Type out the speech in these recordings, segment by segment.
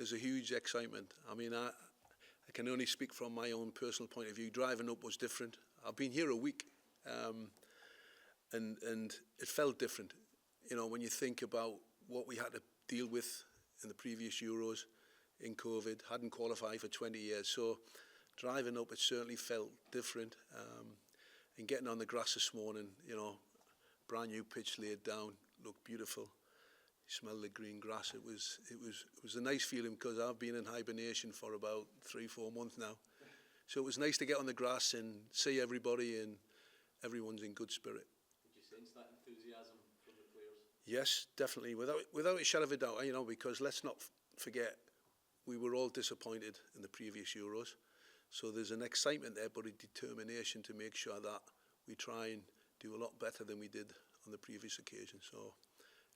there's a huge excitement. I mean, I can only speak from my own personal point of view. Driving up was different. I've been here a week, and it felt different. You know, when you think about what we had to deal with in the previous Euros, in COVID, hadn't qualified for 20 years. So driving up, it certainly felt different. And getting on the grass this morning, you know, brand new pitch laid down, looked beautiful. You smell the green grass. It was a nice feeling because I've been in hibernation for about 3-4 months now. So it was nice to get on the grass and see everybody, and everyone's in good spirit. Did you sense that enthusiasm from the players? Yes, definitely, without a shadow of a doubt. You know, because let's not forget, we were all disappointed in the previous Euros. So there's an excitement there, but a determination to make sure that we try and do a lot better than we did on the previous occasion. So,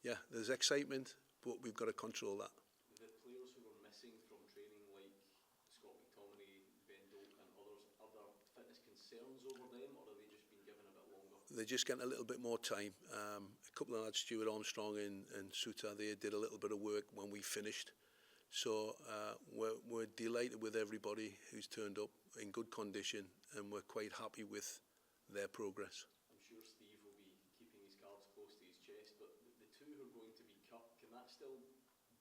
yeah, there's excitement, but we've got to control that. The players who were missing from training, like Scott McTominay, Ben Doak and others, are there fitness concerns over them, or have they just been given a bit longer? They're just getting a little bit more time. A couple of lads, Stuart Armstrong and Suter, they did a little bit of work when we finished. So we're delighted with everybody who's turned up in good condition, and we're quite happy with their progress. I'm sure Steve will be keeping his cards close to his chest, but the two who are going to be cut, can that still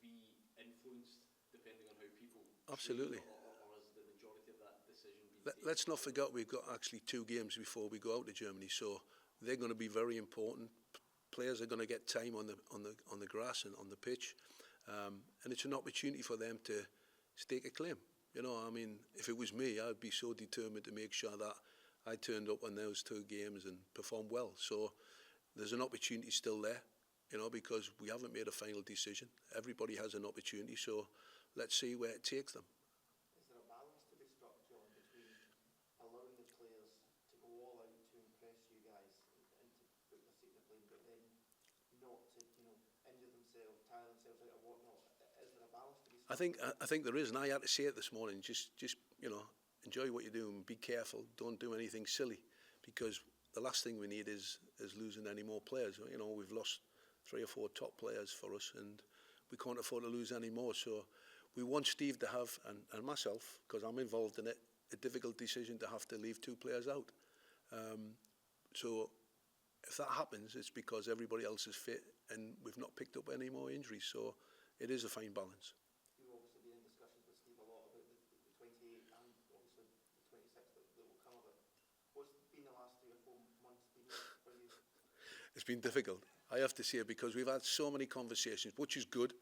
be influenced depending on how people Absolutely. train, or has the majority of that decision been taken? Let's not forget we've got actually 2 games before we go out to Germany, so they're going to be very important. Players are going to get time on the grass and on the pitch. And it's an opportunity for them to stake a claim. You know, I mean, if it was me, I'd be so determined to make sure that I turned up on those 2 games and performed well. So there's an opportunity still there, you know, because we haven't made a final decision. Everybody has an opportunity, so let's see where it takes them. Is there a balance to be struck, John, between allowing the players to go all out to impress you guys and to put their seat in the plane, but then not to, you know, injure themselves, tire themselves out or whatnot? Is there a balance to be struck? I think there is, and I had to say it this morning. Just you know, enjoy what you're doing. Be careful. Don't do anything silly, because the last thing we need is losing any more players. You know, we've lost 3 or 4 top players for us, and we can't afford to lose any more. So we want Steve to have, and myself, because I'm involved in it, a difficult decision to have to leave 2 players out. So if that happens, it's because everybody else is fit and we've not picked up any more injuries. So it is a fine balance. You've obviously been in discussions with Steve a lot about the 28 and obviously the 26 that will come of it. What's been the last 3 or 4 months been for you? It's been difficult, I have to say, because we've had so many conversations, which is good,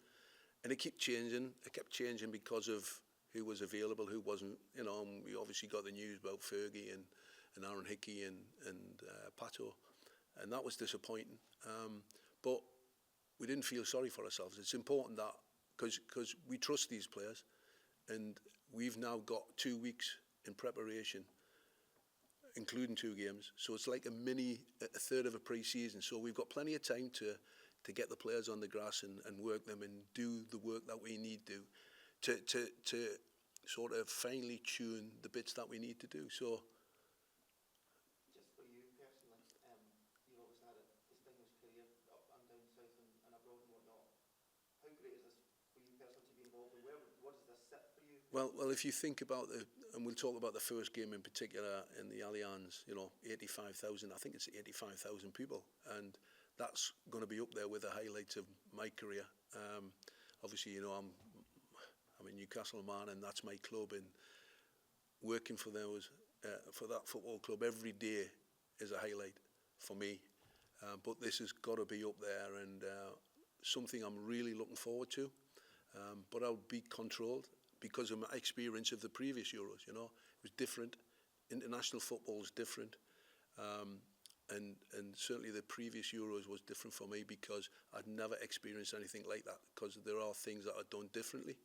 and it kept changing. It kept changing because of who was available, who wasn't. You know, and we obviously got the news about Fergie and Aaron Hickey and Pato, and that was disappointing. But we didn't feel sorry for ourselves. It's important that, because we trust these players, and we've now got 2 weeks in preparation, including 2 games. So it's like a third of a pre-season. So we've got plenty of time to get the players on the grass and work them and do the work that we need to sort of finely tune the bits that we need to do. So, just for you personally, you've obviously had a distinguished career up and down south and abroad and whatnot. How great is this for you personally to be involved in? What does this sit for you? Well, if you think about and we'll talk about the first game in particular in the Allianz, you know, 85,000, I think it's 85,000 people, and that's going to be up there with the highlights of my career. Obviously, you know, I'm a Newcastle man, and that's my club, and working for that football club every day is a highlight for me. But this has got to be up there, and something I'm really looking forward to. But I'll be controlled because of my experience of the previous Euros. You know, it was different. International football is different, and certainly the previous Euros was different for me because I'd never experienced anything like that. Because there are things that are done differently,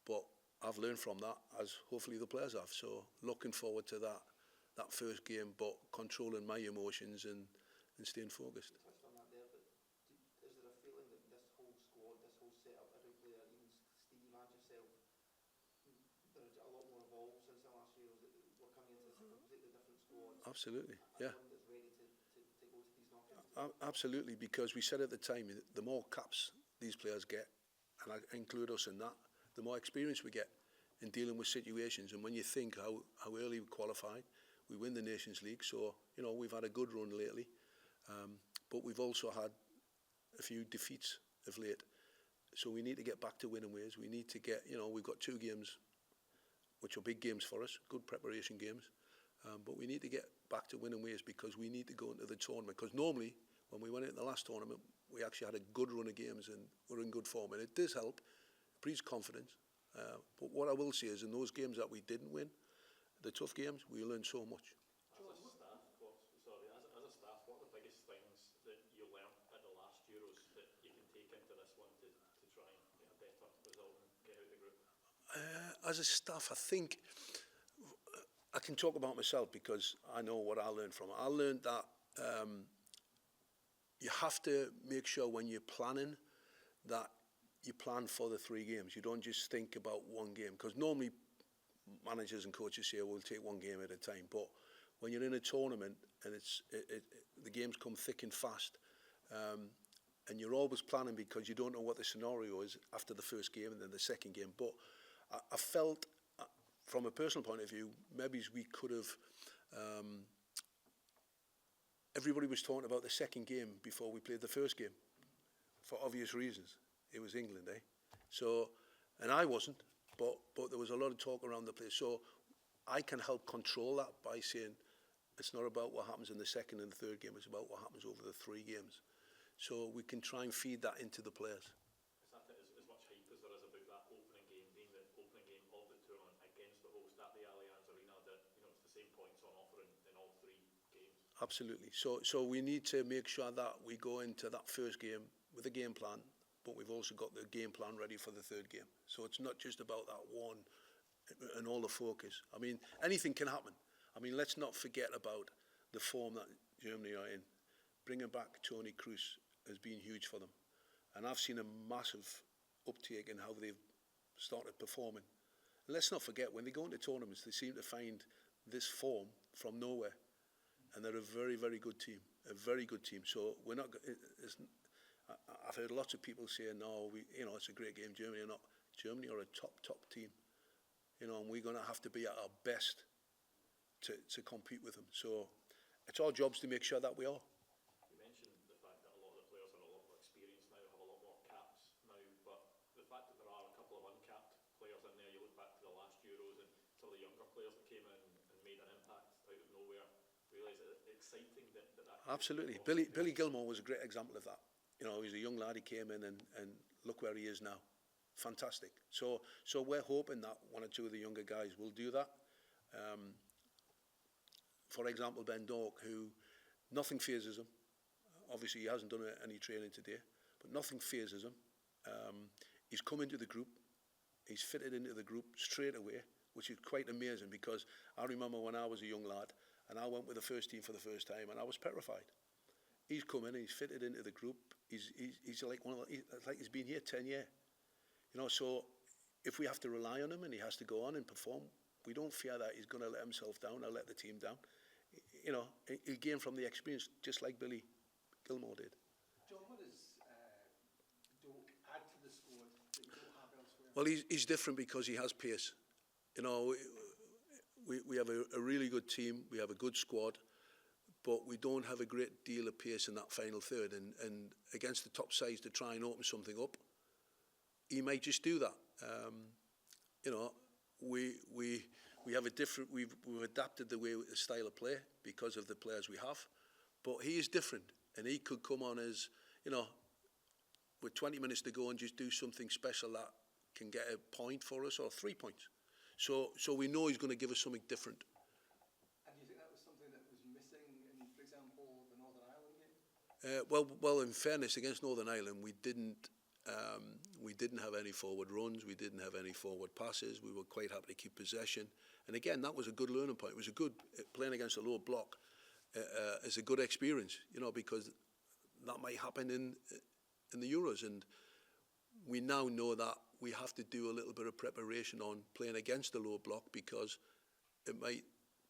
but I've learned from that, as hopefully the players have. So looking forward to that first game, but controlling my emotions and staying focused. You touched on that there, but is there a feeling that this whole squad, this whole setup, every player, even Steve and yourself, they're a lot more evolved since the last year? We're coming into a completely different squad. Absolutely, yeah. One that's ready to go to these knockouts. Absolutely, because we said at the time, the more caps these players get, and I include us in that, the more experience we get in dealing with situations. And when you think how early we qualified, we win the Nations League. So, you know, we've had a good run lately. But we've also had a few defeats of late. So we need to get back to winning ways. We need to get, you know, we've got 2 games, which are big games for us, good preparation games. But we need to get back to winning ways because we need to go into the tournament. Because normally, when we went into the last tournament, we actually had a good run of games and we're in good form. And it does help, breeds confidence. But what I will say is in those games that we didn't win, the tough games, we learned so much. As a staff, what are the biggest things that you learned at the last Euros that you can take into this one to try and get a better result and get out of the group? As a staff, I think I can talk about myself because I know what I learned from it. I learned that you have to make sure when you're planning that you plan for the 3 games. You don't just think about one game, because normally managers and coaches say, we'll take one game at a time. But when you're in a tournament and the games come thick and fast, and you're always planning because you don't know what the scenario is after the first game and then the second game. But I felt, from a personal point of view, maybe we could have... everybody was talking about the second game before we played the first game, for obvious reasons. It was England, eh? So, and I wasn't, but there was a lot of talk around the place. So I can help control that by saying it's not about what happens in the second and the third game, it's about what happens over the 3 games. So we can try and feed that into the players. Is that as much hype as there is about that opening game being the opening game of the tournament against the host at the Allianz Arena, that, you know, it's the same points on offer in all 3 games? Absolutely. So we need to make sure that we go into that first game with a game plan, but we've also got the game plan ready for the 3rd game. So it's not just about that one and all the focus. I mean, anything can happen. I mean, let's not forget about the form that Germany are in. Bringing back Toni Kroos has been huge for them. And I've seen a massive uptake in how they've started performing. And let's not forget, when they go into tournaments, they seem to find this form from nowhere. And they're a very, very good team. A very good team. So we're not... I've heard lots of people saying, no, it's a great game, Germany or not. Germany are a top team. You know, and we're going to have to be at our best to compete with them. So it's our jobs to make sure that we are. You mentioned the fact that a lot of the players are a lot more experienced now, have a lot more caps now, but the fact that there are a couple of uncapped players in there, you look back to the last Euros and some of the younger players that came in and made an impact out of nowhere, realise it's exciting that Absolutely. Billy Gilmour was a great example of that. You know, he's a young lad, he came in and look where he is now. Fantastic. So we're hoping that 1 or 2 of the younger guys will do that. For example, Ben Doak, who nothing phases him. Obviously, he hasn't done any training today, but nothing phases him. He's come into the group. He's fitted into the group straight away, which is quite amazing, because I remember when I was a young lad and I went with the first team for the first time and I was petrified. He's come in, he's fitted into the group. He's like he's been here 10 years. You know, so if we have to rely on him and he has to go on and perform, we don't fear that he's going to let himself down or let the team down. You know, he'll gain from the experience, just like Billy Gilmour did. John, what does Doak add to the squad that you don't have elsewhere? Well, he's different because he has pace. You know, we have a really good team, we have a good squad, but we don't have a great deal of pace in that final third. And against the top sides, to try and open something up, he might just do that. You know, we have a different. We've adapted the style of play because of the players we have, but he is different, and he could come on as, you know, with 20 minutes to go and just do something special that can get a point for us or 3 points. So we know he's going to give us something different. And do you think that was something that was missing in, for example, the Northern Ireland game? Well, in fairness, against Northern Ireland, we didn't have any forward runs, we didn't have any forward passes, we were quite happy to keep possession. And again, that was a good learning point. It was a good, playing against a low block is a good experience, you know, because that might happen in the Euros. And we now know that we have to do a little bit of preparation on playing against the low block, because it might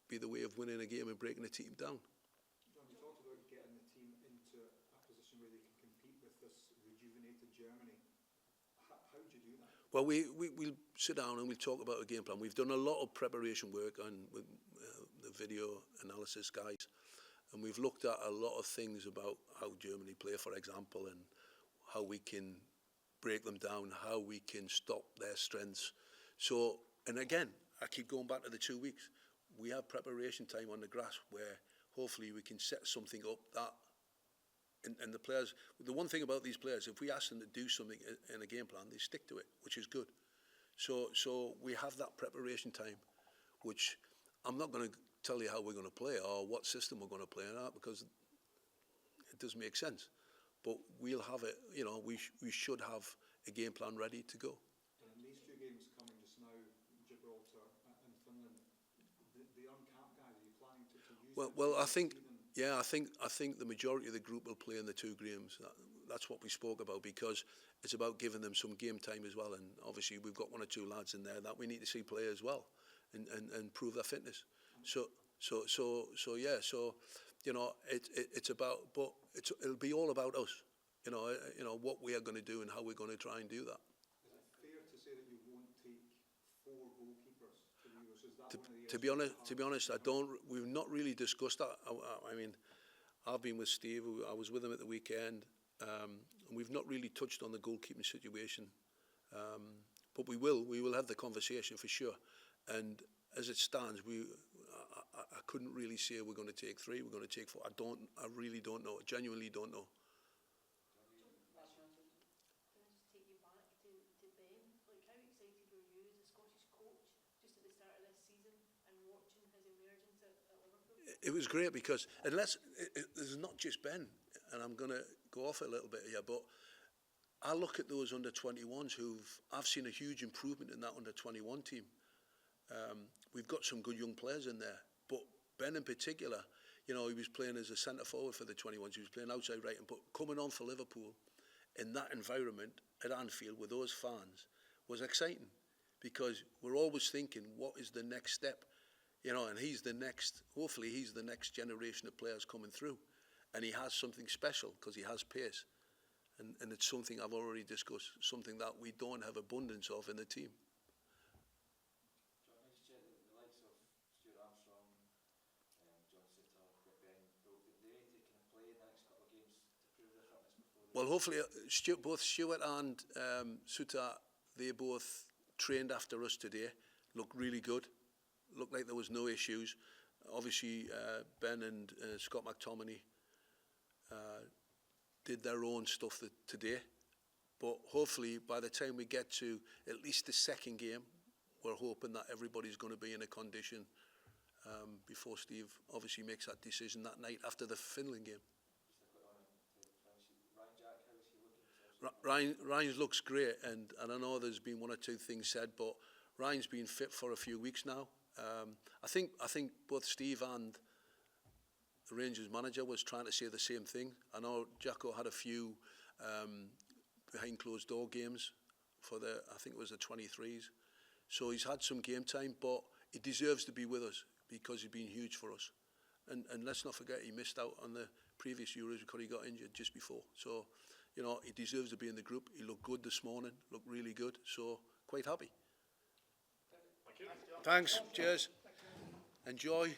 be the way of winning a game and breaking a team down. John, you talked about getting the team into a position where they can compete with this rejuvenated Germany. How would you do that? Well, we'll sit down and we'll talk about a game plan. We've done a lot of preparation work on with the video analysis guys, and we've looked at a lot of things about how Germany play, for example, and how we can break them down, how we can stop their strengths. So, and again, I keep going back to the 2 weeks. We have preparation time on the grass where hopefully we can set something up that, and the players, the one thing about these players, if we ask them to do something in a game plan, they stick to it, which is good. So we have that preparation time, which I'm not going to tell you how we're going to play or what system we're going to play in that, because it doesn't make sense. But we'll have it, you know, we should have a game plan ready to go. And these two games coming just now, Gibraltar and Finland, the uncapped guys, are you planning to use them? Well, I think, yeah, I think the majority of the group will play in the two games. That's what we spoke about, because it's about giving them some game time as well. And obviously we've got one or two lads in there that we need to see play as well, and prove their fitness. So yeah. So you know, it's about, but it'll be all about us. You know what we are going to do and how we're going to try and do that. Is it fair to say that you won't take 4 goalkeepers to the Euros? Is that one of the To be honest, we've not really discussed that. I mean, I've been with Steve. I was with him at the weekend, and we've not really touched on the goalkeeping situation. But we will have the conversation for sure. And as it stands, I couldn't really say we're going to take 3, we're going to take 4. I really don't know. I genuinely don't know. Can I just take you back to Ben? Like, how excited were you as a Scottish coach just at the start of this season and watching his emergence at Liverpool? It was great, because there's not just Ben, and I'm going to go off a little bit here, but I look at those under-21s I've seen a huge improvement in that under-21 team. We've got some good young players in there, but Ben in particular, you know, he was playing as a centre forward for the 21s. He was playing outside right, but coming on for Liverpool in that environment at Anfield with those fans was exciting, because we're always thinking, what is the next step? You know, and hopefully he's the next generation of players coming through, and he has something special because he has pace, and it's something I've already discussed, something that we don't have abundance of in the team. Well, hopefully, both Stuart and Suta, they both trained after us today. Looked really good. Looked like there was no issues. Obviously, Ben and Scott McTominay did their own stuff today. But hopefully, by the time we get to at least the second game, we're hoping that everybody's going to be in a condition before Steve obviously makes that decision that night after the Finland game. Ryan looks great, and I know there's been 1 or 2 things said, but Ryan's been fit for a few weeks now. I think both Steve and the Rangers manager was trying to say the same thing. I know Jacko had a few behind closed door games for I think it was the 23s. So he's had some game time, but he deserves to be with us because he's been huge for us. And let's not forget, he missed out on the previous Euros because he got injured just before. So, you know, he deserves to be in the group. He looked good this morning, looked really good. So, quite happy. Thank you. Thanks. Cheers. Enjoy.